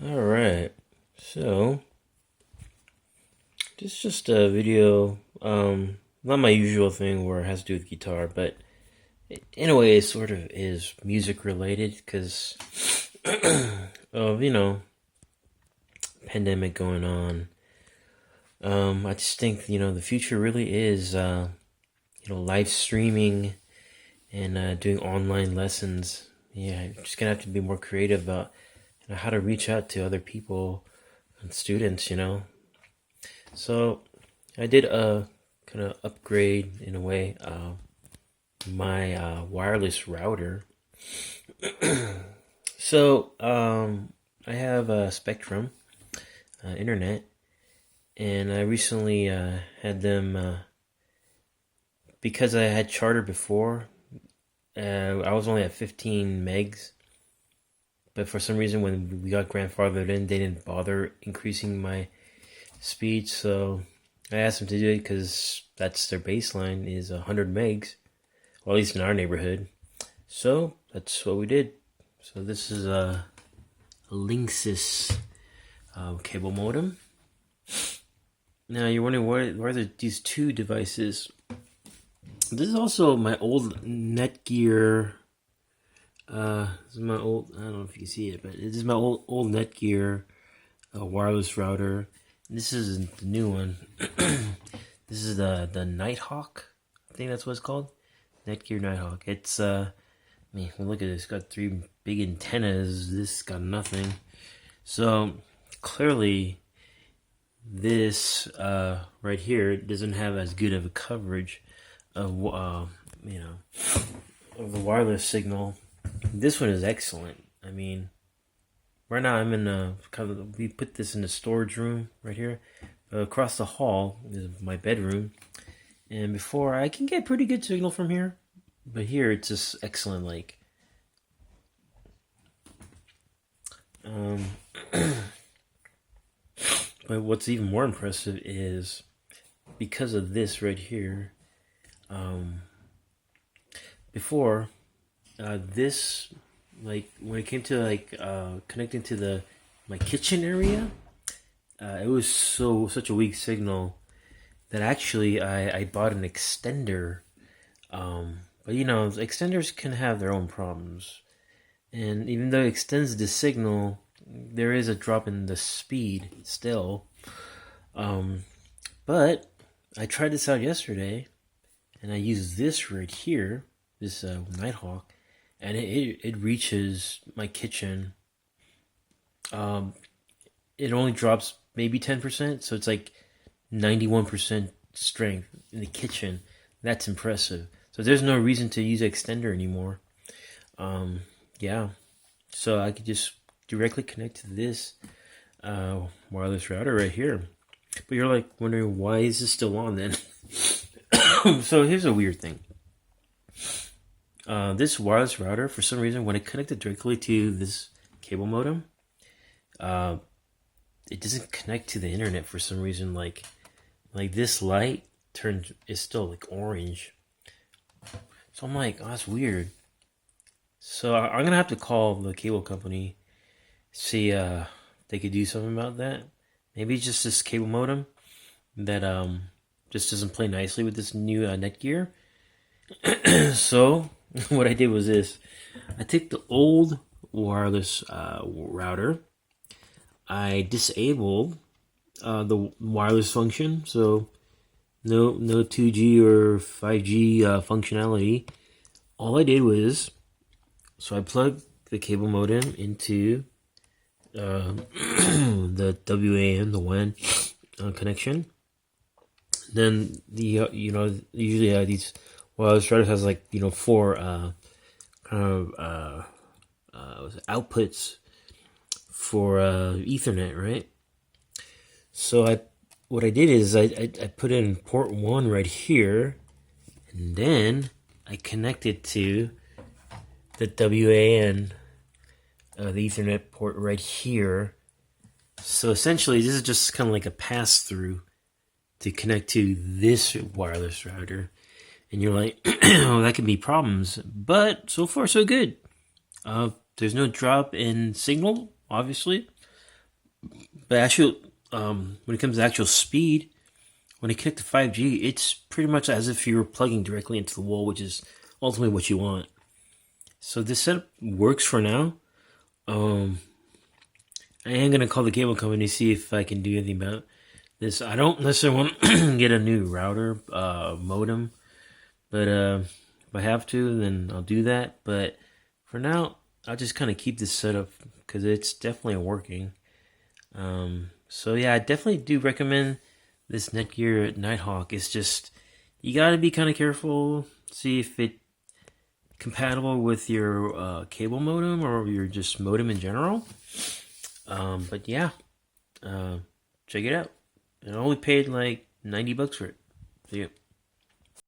Alright, so this is just a video, not my usual thing where it has to do with guitar, but in a way it sort of is music related because of, pandemic going on. I just think, the future really is, live streaming and doing online lessons. Yeah, I'm just gonna have to be more creative about how to reach out to other people and students. So I did kind of upgrade in a way my wireless router. So I have a Spectrum internet, and I recently had them because I had Charter before. I was only at 15 megs, but for some reason when we got grandfathered in, they didn't bother increasing my speed. So I asked them to do it because that's their baseline is 100 megs, or at least in our neighborhood. So that's what we did. So this is a Linksys cable modem. Now you're wondering why are there these two devices? This is also my old Netgear. This is my old. I don't know if you can see it, but this is my old Netgear wireless router. This is the new one. This is the Nighthawk. I think that's what it's called. Netgear Nighthawk. It's look at this. It's got three big antennas. This got nothing. So clearly, this right here doesn't have as good of a coverage of of the wireless signal. This one is excellent. I mean, right now I'm in we put this in the storage room right here. Across the hall is my bedroom, and before I can get pretty good signal from here, but here it's just excellent. Like, but what's even more impressive is because of this right here. Before this, like when it came to connecting to my kitchen area, it was such a weak signal that actually I bought an extender. But extenders can have their own problems, and even though it extends the signal, there is a drop in the speed still. But I tried this out yesterday, and I used this right here, this Nighthawk, and it reaches my kitchen. It only drops maybe 10%, so it's like 91% strength in the kitchen. That's impressive. So there's no reason to use an extender anymore. Yeah, so I could just directly connect to this wireless router right here. But you're like wondering, why is this still on then? So here's a weird thing. This wireless router, for some reason, when it connected directly to this cable modem, it doesn't connect to the internet for some reason. Like this light is still like orange. So I'm like, oh, that's weird. So I'm gonna have to call the cable company, see if they could do something about that. Maybe it's just this cable modem that just doesn't play nicely with this new Netgear. So what I did was this: I took the old wireless router, I disabled the wireless function, so no 2G or 5G functionality. All I did was, so I plugged the cable modem into the WAN, the WAN connection. Then usually these wireless routers has like four kind of outputs for Ethernet, right? So what I did is I put in port 1 right here, and then I connected to the WAN, the Ethernet port right here. So essentially, this is just kind of like a pass-through to connect to this wireless router. And you're like, oh, that can be problems. But so far, so good. There's no drop in signal, obviously. But actual, when it comes to actual speed, when you connect to 5G, it's pretty much as if you were plugging directly into the wall, which is ultimately what you want. So this setup works for now. Um, I am gonna call the cable company to see if I can do anything about this. I don't necessarily want to get a new router modem, but if I have to, then I'll do that. But for now, I'll just kind of keep this setup because it's definitely working. So yeah, I definitely do recommend this Netgear Nighthawk. It's just you got to be kind of careful, see if it compatible with your cable modem or your just modem in general. But yeah, uh, check it out. I only paid like $90 for it. See ya.